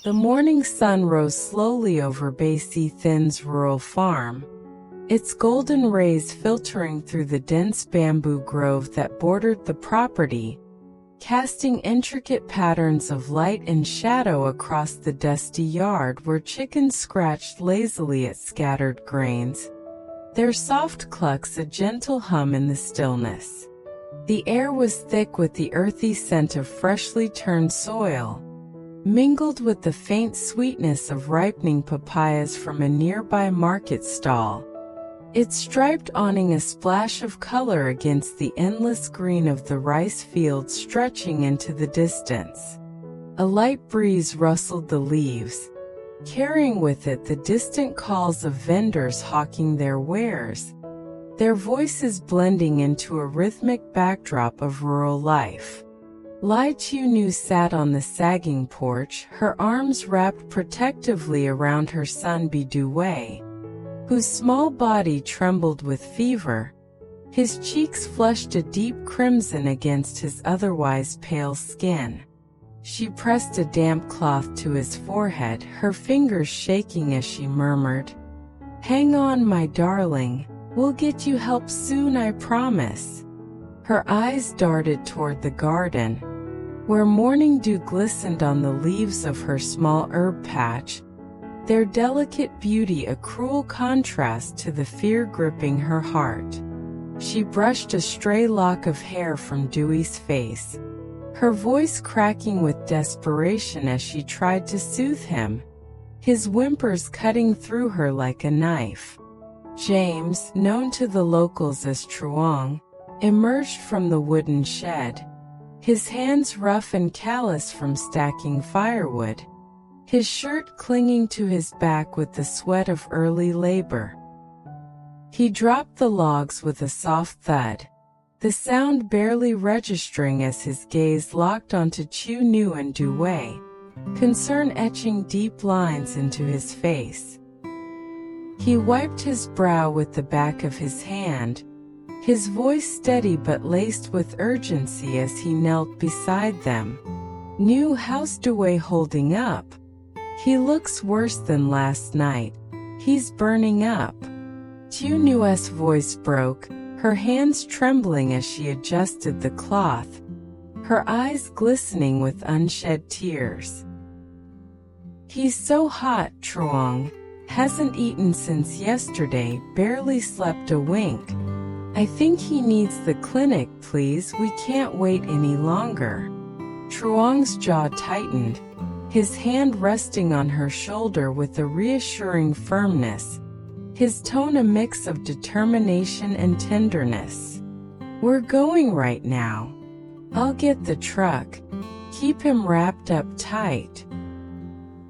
The morning sun rose slowly over Tien's rural farm, its golden rays filtering through the dense bamboo grove that bordered the property, casting intricate patterns of light and shadow across the dusty yard where chickens scratched lazily at scattered grains, their soft clucks a gentle hum in the stillness. The air was thick with the earthy scent of freshly turned soil, mingled with the faint sweetness of ripening papayas from a nearby market stall, its striped awning a splash of color against the endless green of the rice fields stretching into the distance. A light breeze rustled the leaves, carrying with it the distant calls of vendors hawking their wares, their voices blending into a rhythmic backdrop of rural life. Tieu Nu sat on the sagging porch, her arms wrapped protectively around her son Wei, whose small body trembled with fever. His cheeks flushed a deep crimson against his otherwise pale skin. She pressed a damp cloth to his forehead, her fingers shaking as she murmured, "Hang on, my darling. We'll get you help soon, I promise." Her eyes darted toward the garden, where morning dew glistened on the leaves of her small herb patch, their delicate beauty a cruel contrast to the fear gripping her heart. She brushed a stray lock of hair from Dewey's face, her voice cracking with desperation as she tried to soothe him, his whimpers cutting through her like a knife. James, known to the locals as Truong, emerged from the wooden shed, his hands rough and callous from stacking firewood, his shirt clinging to his back with the sweat of early labor. He dropped the logs with a soft thud, the sound barely registering as his gaze locked onto Tieu Nu and Wei, concern etching deep lines into his face. He wiped his brow with the back of his hand, his voice steady but laced with urgency as he knelt beside them. "Nu, how's Wei holding up? He looks worse than last night. He's burning up." Tieu Nu's voice broke, her hands trembling as she adjusted the cloth, her eyes glistening with unshed tears. "He's so hot, Truong. Hasn't eaten since yesterday, barely slept a wink. I think he needs the clinic, please. We can't wait any longer." Truong's jaw tightened, his hand resting on her shoulder with a reassuring firmness, his tone a mix of determination and tenderness. "We're going right now. I'll get the truck. Keep him wrapped up tight."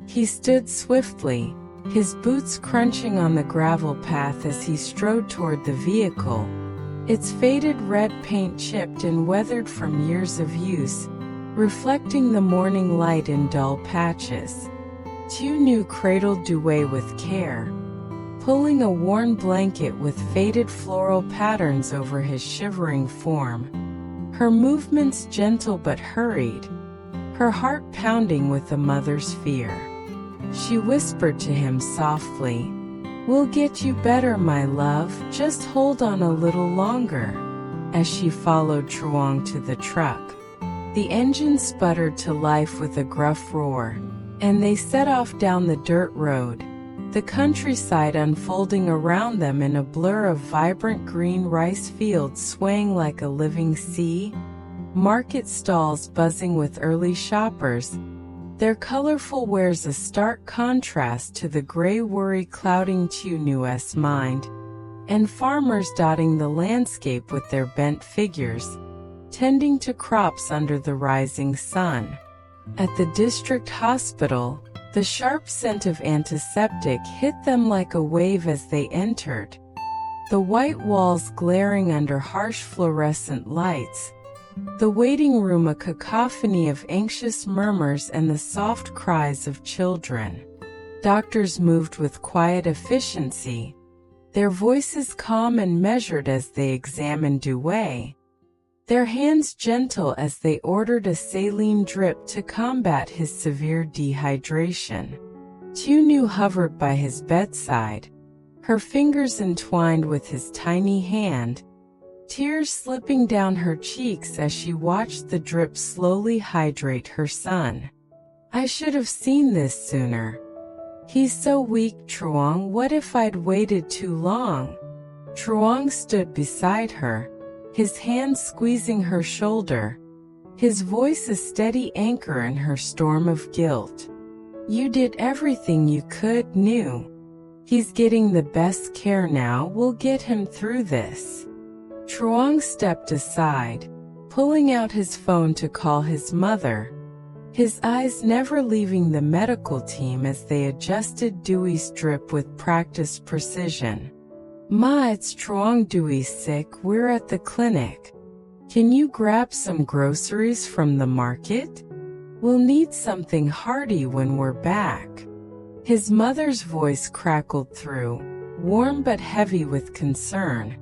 He stood swiftly, his boots crunching on the gravel path as he strode toward the vehicle, its faded red paint chipped and weathered from years of use, reflecting the morning light in dull patches. Tieu Nu cradled Wei with care, pulling a worn blanket with faded floral patterns over his shivering form, her movements gentle but hurried, her heart pounding with a mother's fear. She whispered to him softly, "We'll get you better, my love, just hold on a little longer," as she followed Truong to the truck. The engine sputtered to life with a gruff roar, and they set off down the dirt road, the countryside unfolding around them in a blur of vibrant green rice fields swaying like a living sea, market stalls buzzing with early shoppers, their colorful wares a stark contrast to the gray worry clouding Tieu Nu's mind, and farmers dotting the landscape with their bent figures, tending to crops under the rising sun. At the district hospital, the sharp scent of antiseptic hit them like a wave as they entered, the white walls glaring under harsh fluorescent lights, the waiting room a cacophony of anxious murmurs and the soft cries of children. Doctors moved with quiet efficiency, their voices calm and measured as they examined Wei, their hands gentle as they ordered a saline drip to combat his severe dehydration. Tieu Nu hovered by his bedside, her fingers entwined with his tiny hand, tears slipping down her cheeks as she watched the drip slowly hydrate her son. I should have seen this sooner. He's so weak, Truong. What if I'd waited too long? Truong stood beside her, his hand squeezing her shoulder, his voice a steady anchor in her storm of guilt. You did everything you could, Nu. He's getting the best care now. We'll get him through this. Truong stepped aside, pulling out his phone to call his mother, his eyes never leaving the medical team as they adjusted Dewey's drip with practiced precision. Ma, it's Truong. Dewey's sick. We're at the clinic. Can you grab some groceries from the market? We'll need something hearty when we're back. His mother's voice crackled through, warm but heavy with concern,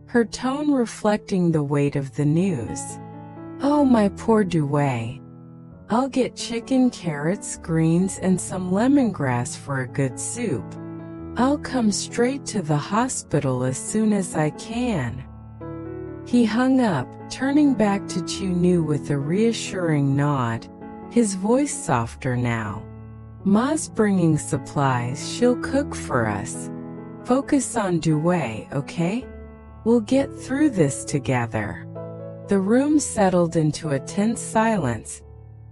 her tone reflecting the weight of the news. Oh, my poor Dewey. I'll get chicken, carrots, greens, and some lemongrass for a good soup. I'll come straight to the hospital as soon as I can. He hung up, turning back to Tieu Nu with a reassuring nod, his voice softer now. Ma's bringing supplies. She'll cook for us. Focus on Dewey, okay? We'll get through this together. The room settled into a tense silence,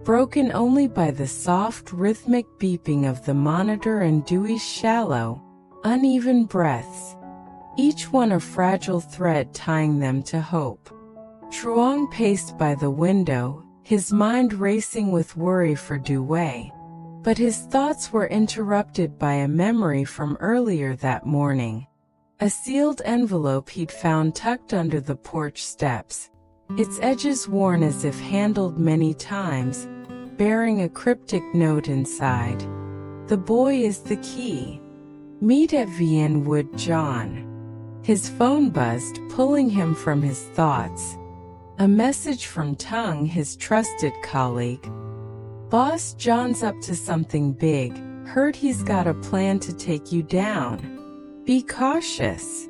broken only by the soft, rhythmic beeping of the monitor and Dewey's shallow, uneven breaths, each one a fragile thread tying them to hope. Truong paced by the window, his mind racing with worry for Dewey, but his thoughts were interrupted by a memory from earlier that morning. A sealed envelope he'd found tucked under the porch steps, its edges worn as if handled many times, bearing a cryptic note inside. The boy is the key. Meet at Tien Wood, John. His phone buzzed, pulling him from his thoughts. A message from Truong, his trusted colleague. Boss, John's up to something big. Heard he's got a plan to take you down. Be cautious.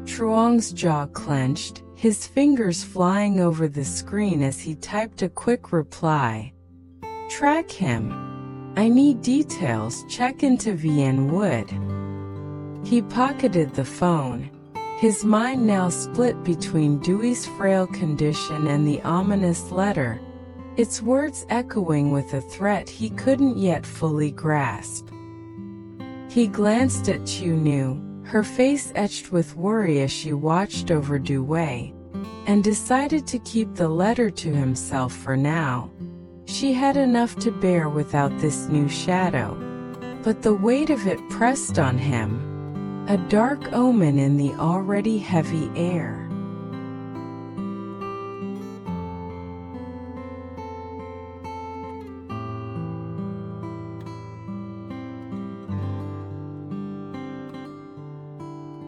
Truong's jaw clenched, his fingers flying over the screen as he typed a quick reply. Track him. I need details. Check into Tien Wood. He pocketed the phone, his mind now split between Dewey's frail condition and the ominous letter, its words echoing with a threat he couldn't yet fully grasp. He glanced at Tieu Nu, her face etched with worry as she watched over Dewey, and decided to keep the letter to himself for now. She had enough to bear without this new shadow, but the weight of it pressed on him, a dark omen in the already heavy air.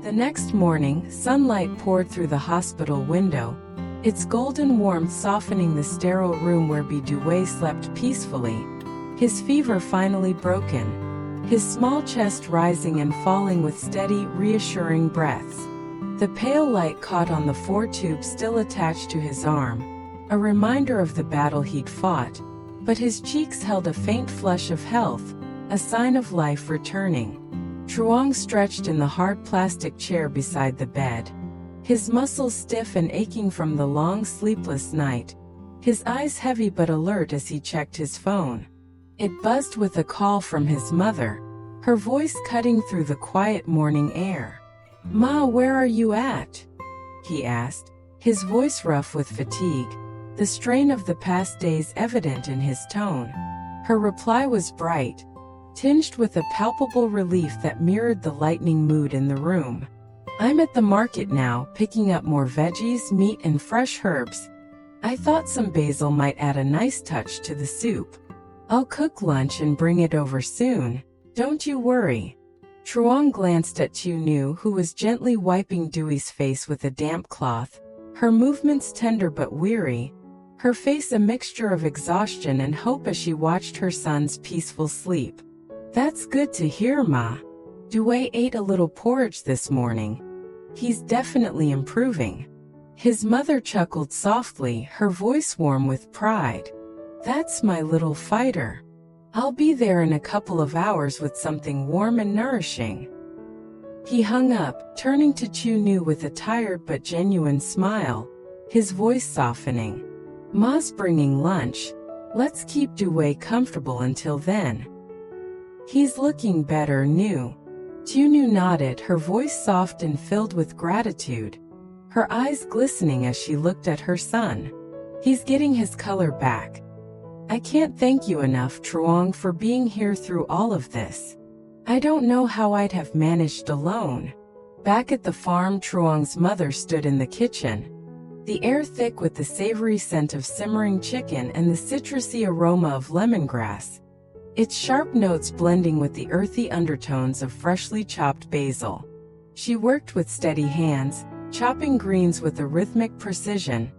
The next morning, sunlight poured through the hospital window, its golden warmth softening the sterile room where Dewey slept peacefully, his fever finally broken, his small chest rising and falling with steady, reassuring breaths. The pale light caught on the 4 tubes still attached to his arm, a reminder of the battle he'd fought, but his cheeks held a faint flush of health, a sign of life returning. Truong stretched in the hard plastic chair beside the bed, his muscles stiff and aching from the long sleepless night, his eyes heavy but alert as he checked his phone. It buzzed with a call from his mother, her voice cutting through the quiet morning air. "Ma, where are you at?" he asked, his voice rough with fatigue, the strain of the past days evident in his tone. Her reply was bright, tinged with a palpable relief that mirrored the lightening mood in the room. "I'm at the market now, picking up more veggies, meat, and fresh herbs. I thought some basil might add a nice touch to the soup. I'll cook lunch and bring it over soon. Don't you worry." Truong glanced at Tieu Nu, who was gently wiping Dewey's face with a damp cloth, her movements tender but weary, her face a mixture of exhaustion and hope as she watched her son's peaceful sleep. "That's good to hear, Ma. Due ate a little porridge this morning. He's definitely improving." His mother chuckled softly, her voice warm with pride. "That's my little fighter. I'll be there in a couple of hours with something warm and nourishing." He hung up, turning to Tieu Nu with a tired but genuine smile, his voice softening. "Ma's bringing lunch. Let's keep Due comfortable until then." "He's looking better, Nu." Tieu Nu nodded, her voice soft and filled with gratitude, her eyes glistening as she looked at her son. "He's getting his color back. I can't thank you enough, Truong, for being here through all of this. I don't know how I'd have managed alone." Back at the farm, Truong's mother stood in the kitchen, the air thick with the savory scent of simmering chicken and the citrusy aroma of lemongrass, its sharp notes blending with the earthy undertones of freshly chopped basil. She worked with steady hands, chopping greens with a rhythmic precision,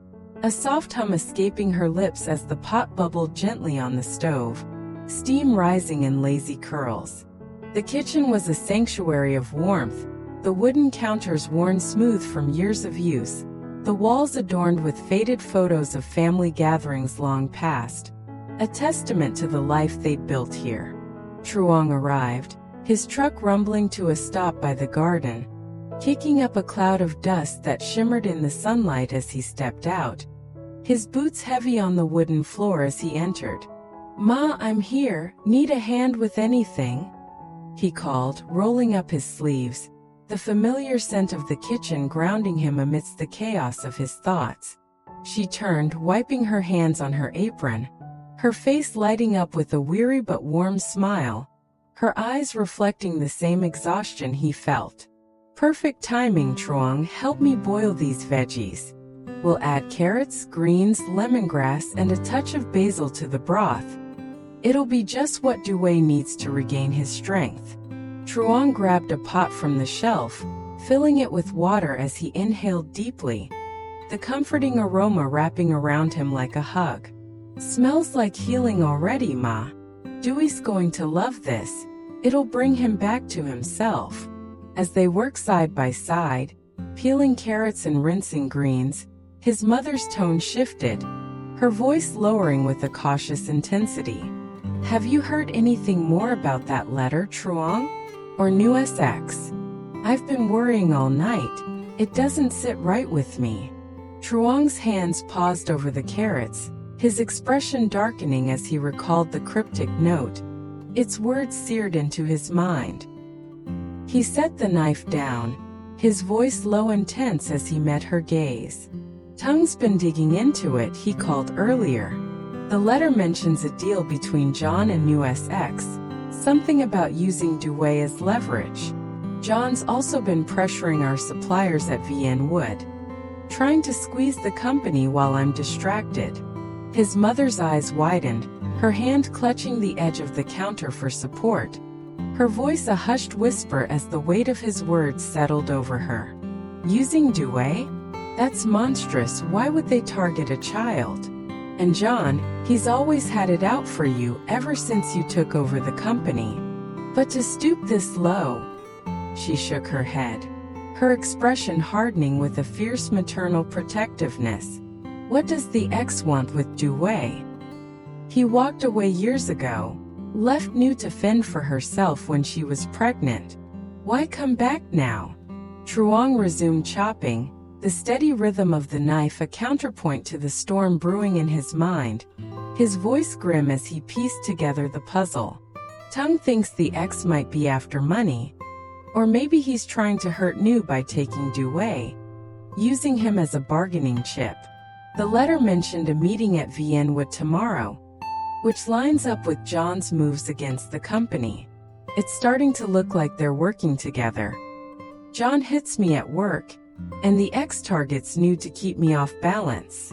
a soft hum escaping her lips as the pot bubbled gently on the stove, steam rising in lazy curls. The kitchen was a sanctuary of warmth, the wooden counters worn smooth from years of use, the walls adorned with faded photos of family gatherings long past, a testament to the life they'd built here. Truong arrived, his truck rumbling to a stop by the garden, kicking up a cloud of dust that shimmered in the sunlight as he stepped out, his boots heavy on the wooden floor as he entered. "Ma, I'm here. Need a hand with anything?" he called, rolling up his sleeves, the familiar scent of the kitchen grounding him amidst the chaos of his thoughts. She turned, wiping her hands on her apron, her face lighting up with a weary but warm smile, her eyes reflecting the same exhaustion he felt. "Perfect timing, Truong. Help me boil these veggies. We'll add carrots, greens, lemongrass, and a touch of basil to the broth. It'll be just what Due needs to regain his strength." Truong grabbed a pot from the shelf, filling it with water as he inhaled deeply, the comforting aroma wrapping around him like a hug. "Smells like healing already, Ma. Dewey's going to love this. It'll bring him back to himself." As they worked side by side, peeling carrots and rinsing greens, his mother's tone shifted, her voice lowering with a cautious intensity. "Have you heard anything more about that letter, Truong? Or Nu SX? I've been worrying all night. It doesn't sit right with me." Truong's hands paused over the carrots, his expression darkening as he recalled the cryptic note, its words seared into his mind. He set the knife down, his voice low and tense as he met her gaze. "Tung's been digging into it," he called earlier. "The letter mentions a deal between John and Nu SX, something about using Due as leverage. John's also been pressuring our suppliers at VN Wood, trying to squeeze the company while I'm distracted." His mother's eyes widened, her hand clutching the edge of the counter for support, her voice a hushed whisper as the weight of his words settled over her. "Using Due? That's monstrous. Why would they target a child? And John, he's always had it out for you ever since you took over the company. But to stoop this low..." She shook her head, her expression hardening with a fierce maternal protectiveness. "What does the ex want with Due? He walked away years ago, left Nu to fend for herself when she was pregnant. Why come back now?" Truong resumed chopping, the steady rhythm of the knife a counterpoint to the storm brewing in his mind, his voice grim as he pieced together the puzzle. "Tung thinks the ex might be after money. Or maybe he's trying to hurt Nu by taking Due, using him as a bargaining chip. The letter mentioned a meeting at VN Wood tomorrow, which lines up with John's moves against the company. It's starting to look like they're working together. John hits me at work, and the ex targets Nu to keep me off balance."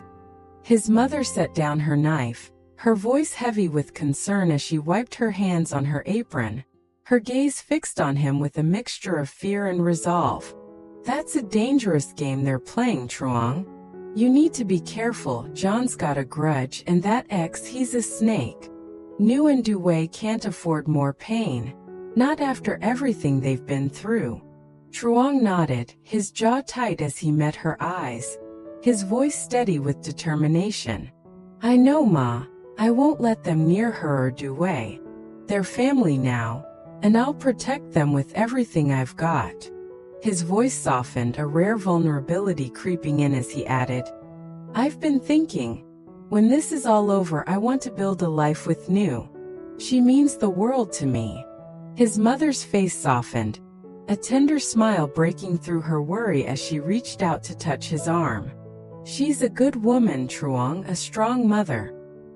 His mother set down her knife, her voice heavy with concern as she wiped her hands on her apron, her gaze fixed on him with a mixture of fear and resolve. "That's a dangerous game they're playing, Truong. You need to be careful, John's got a grudge and that ex, he's a snake. Nu and Due can't afford more pain. Not after everything they've been through. Truong nodded, his jaw tight as he met her eyes, his voice steady with determination. I know, Ma. I won't let them near her or Due. They're family now, and I'll protect them with everything I've got. His voice softened, a rare vulnerability creeping in as he added, I've been thinking, when this is all over I want to build a life with Nu. She means the world to me. His mother's face softened, a tender smile breaking through her worry as she reached out to touch his arm. She's a good woman, Truong, a strong mother.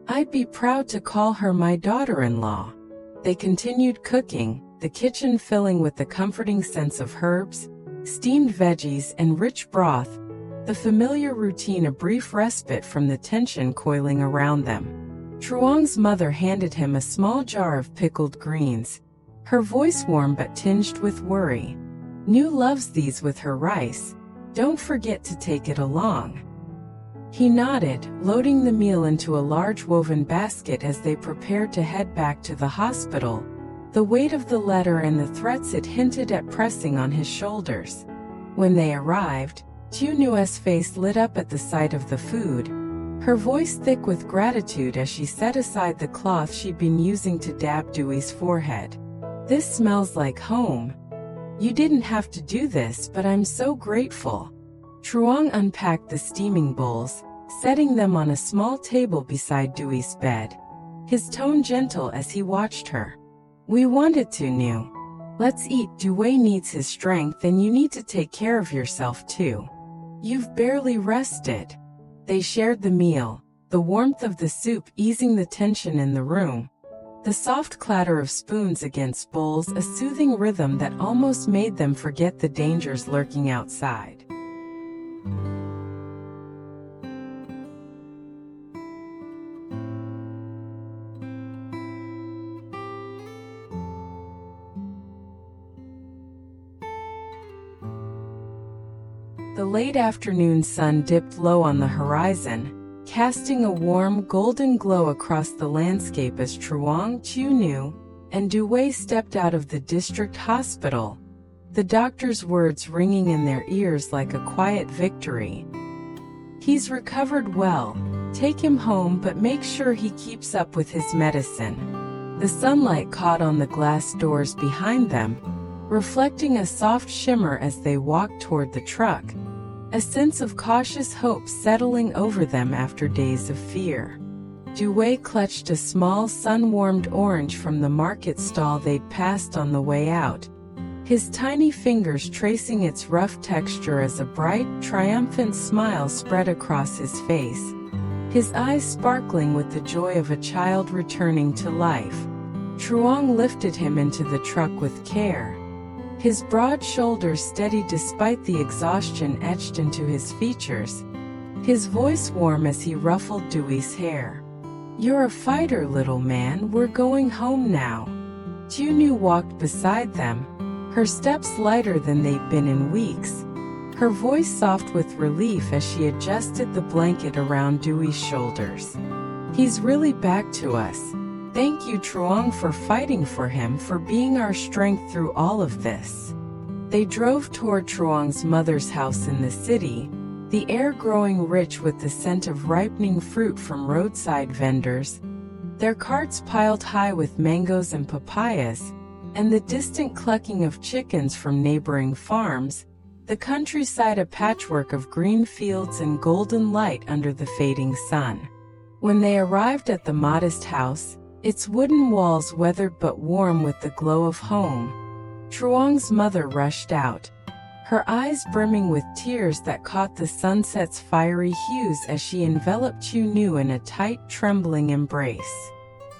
I'd be proud to call her my daughter-in-law. They continued cooking, the kitchen filling with the comforting sense of herbs, steamed veggies, and rich broth, the familiar routine a brief respite from the tension coiling around them. Truong's mother handed him a small jar of pickled greens, her voice warm but tinged with worry. Nu loves these with her rice. Don't forget to take it along. He nodded, loading the meal into a large woven basket as they prepared to head back to the hospital, the weight of the letter and the threats it hinted at pressing on his shoulders. When they arrived, Tieu Nu's face lit up at the sight of the food, her voice thick with gratitude as she set aside the cloth she'd been using to dab Due's forehead. This smells like home. You didn't have to do this, but I'm so grateful. Truong unpacked the steaming bowls, setting them on a small table beside Due's bed, his tone gentle as he watched her. We wanted to, Nu. Let's eat. Due needs his strength and you need to take care of yourself too. You've barely rested. They shared the meal, the warmth of the soup easing the tension in the room, the soft clatter of spoons against bowls, a soothing rhythm that almost made them forget the dangers lurking outside. The late afternoon sun dipped low on the horizon, casting a warm golden glow across the landscape as Truong, Tieu Nu, and Due stepped out of the district hospital, the doctor's words ringing in their ears like a quiet victory. He's recovered well. Take him home, but make sure he keeps up with his medicine. The sunlight caught on the glass doors behind them, reflecting a soft shimmer as they walked toward the truck, a sense of cautious hope settling over them after days of fear. Due clutched a small sun-warmed orange from the market stall they'd passed on the way out, his tiny fingers tracing its rough texture as a bright, triumphant smile spread across his face, his eyes sparkling with the joy of a child returning to life. Truong lifted him into the truck with care, his broad shoulders steady despite the exhaustion etched into his features, his voice warm as he ruffled Due's hair. You're a fighter, little man. We're going home now. Tieu Nu walked beside them, her steps lighter than they'd been in weeks, her voice soft with relief as she adjusted the blanket around Due's shoulders. He's really back to us. Thank you, Truong, for fighting for him, for being our strength through all of this. They drove toward Truong's mother's house in the city, the air growing rich with the scent of ripening fruit from roadside vendors, their carts piled high with mangoes and papayas, and the distant clucking of chickens from neighboring farms, the countryside a patchwork of green fields and golden light under the fading sun. When they arrived at the modest house, its wooden walls weathered but warm with the glow of home, Truong's mother rushed out, her eyes brimming with tears that caught the sunset's fiery hues as she enveloped Tieu Nu in a tight, trembling embrace.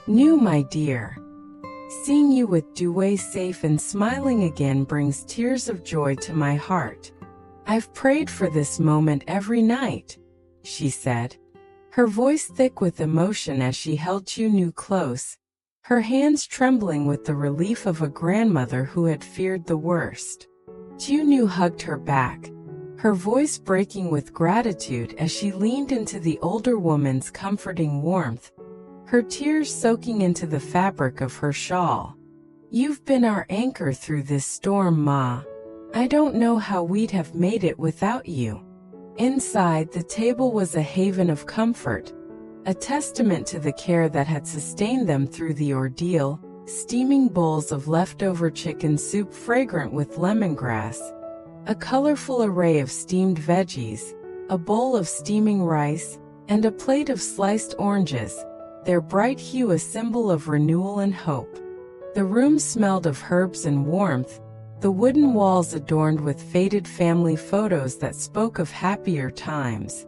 Nu, my dear. Seeing you with Due safe and smiling again brings tears of joy to my heart. I've prayed for this moment every night, she said, her voice thick with emotion as she held Tieu Nu close, her hands trembling with the relief of a grandmother who had feared the worst. Tieu Nu hugged her back, her voice breaking with gratitude as she leaned into the older woman's comforting warmth, her tears soaking into the fabric of her shawl. "You've been our anchor through this storm, Ma. I don't know how we'd have made it without you." Inside, the table was a haven of comfort, a testament to the care that had sustained them through the ordeal. Steaming bowls of leftover chicken soup fragrant with lemongrass, a colorful array of steamed veggies, a bowl of steaming rice, and a plate of sliced oranges, their bright hue a symbol of renewal and hope. The room smelled of herbs and warmth, the wooden walls adorned with faded family photos that spoke of happier times,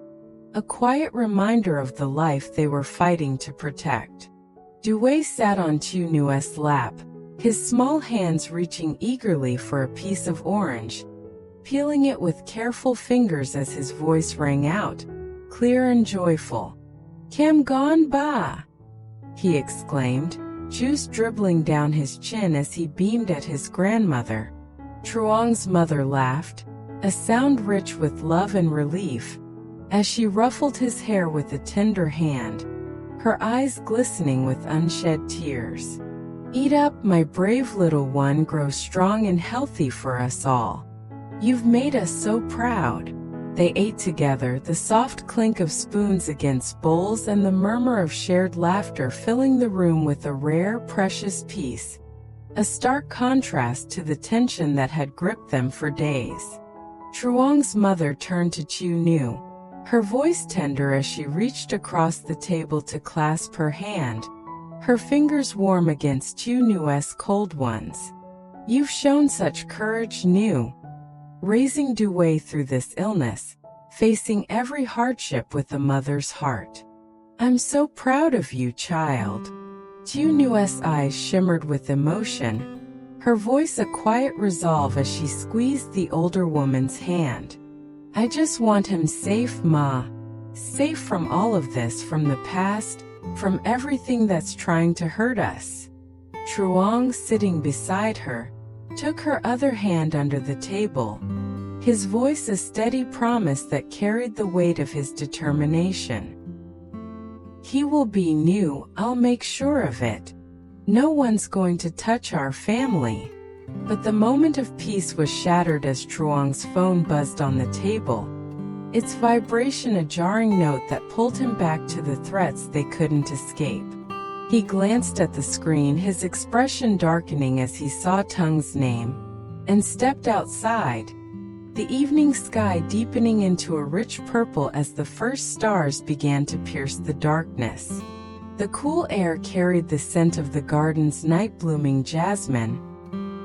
a quiet reminder of the life they were fighting to protect. Dewey sat on Tieu Nu's lap, his small hands reaching eagerly for a piece of orange, peeling it with careful fingers as his voice rang out, clear and joyful. "Cam gon ba!" he exclaimed, juice dribbling down his chin as he beamed at his grandmother. Truong's mother laughed, a sound rich with love and relief, as she ruffled his hair with a tender hand, her eyes glistening with unshed tears. "Eat up, my brave little one, grow strong and healthy for us all. You've made us so proud." They ate together, the soft clink of spoons against bowls and the murmur of shared laughter filling the room with a rare, precious peace, a stark contrast to the tension that had gripped them for days. Truong's mother turned to Tieu Nu, her voice tender as she reached across the table to clasp her hand, her fingers warm against Tieu Nu's cold ones. "You've shown such courage, Nu, raising Dewey through this illness, facing every hardship with a mother's heart. I'm so proud of you, child." Tieu Nu's eyes shimmered with emotion, her voice a quiet resolve as she squeezed the older woman's hand. "I just want him safe, Ma. Safe from all of this, from the past, from everything that's trying to hurt us." Truong, sitting beside her, took her other hand under the table, his voice a steady promise that carried the weight of his determination. "He will be new, I'll make sure of it. No one's going to touch our family." But the moment of peace was shattered as Truong's phone buzzed on the table, its vibration a jarring note that pulled him back to the threats they couldn't escape. He glanced at the screen, his expression darkening as he saw Tung's name, and stepped outside, the evening sky deepening into a rich purple as the first stars began to pierce the darkness. The cool air carried the scent of the garden's night-blooming jasmine,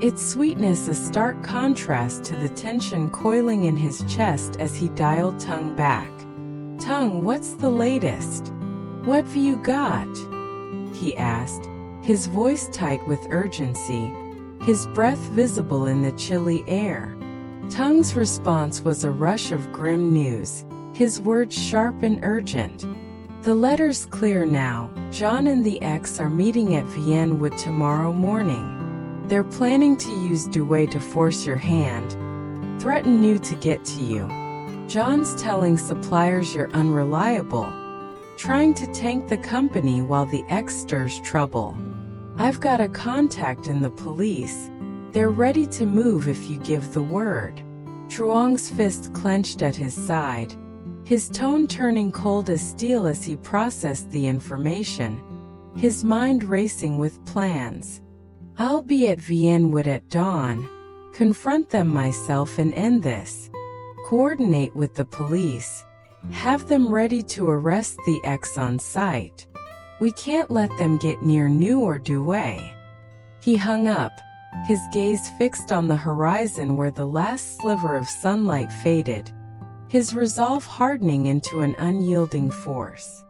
its sweetness a stark contrast to the tension coiling in his chest as he dialed Tung back. "Tung, what's the latest? What've you got?" he asked, his voice tight with urgency, his breath visible in the chilly air. Tung's response was a rush of grim news, his words sharp and urgent. "The letter's clear now. John and the ex are meeting at Vienwood tomorrow morning. They're planning to use Dewey to force your hand, threaten Nu to get to you. John's telling suppliers you're unreliable, trying to tank the company while the ex stirs trouble. I've got a contact in the police. They're ready to move if you give the word." Truong's fist clenched at his side, his tone turning cold as steel as he processed the information, his mind racing with plans. "I'll be at Vienwood at dawn. Confront them myself and end this. Coordinate with the police. Have them ready to arrest the ex on sight. We can't let them get near Nu or Dewey." He hung up, his gaze fixed on the horizon where the last sliver of sunlight faded, his resolve hardening into an unyielding force.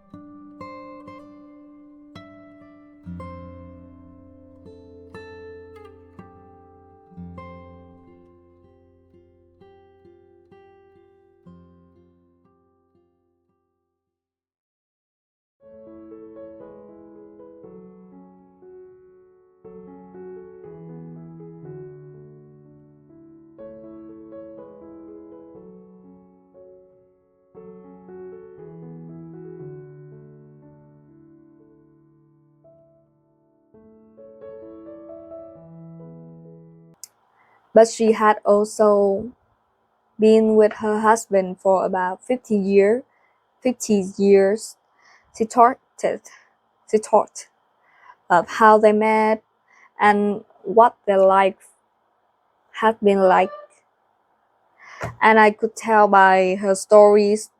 but she had also been with her husband for about 50 years. She talked of how they met and what their life had been like, and I could tell by her stories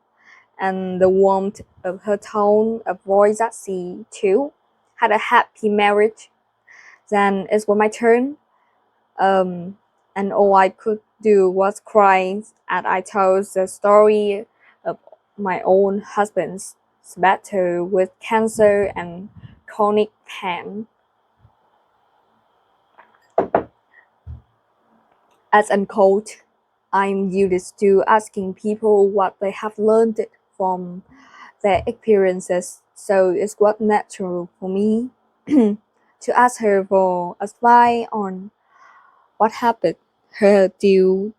and the warmth of her tone of voice that she too had a happy marriage. Then it was my turn, um, and all I could do was cry as I told the story of my own husband's battle with cancer and chronic pain. As unquote, I'm used to asking people what they have learned from their experiences, so it was natural for me to ask her for advice on what happened her deal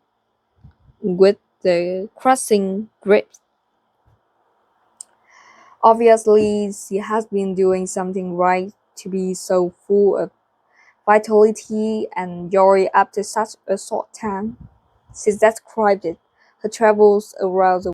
with the crushing grief. Obviously, she has been doing something right to be so full of vitality and joy after such a short time. She described it, her travels around the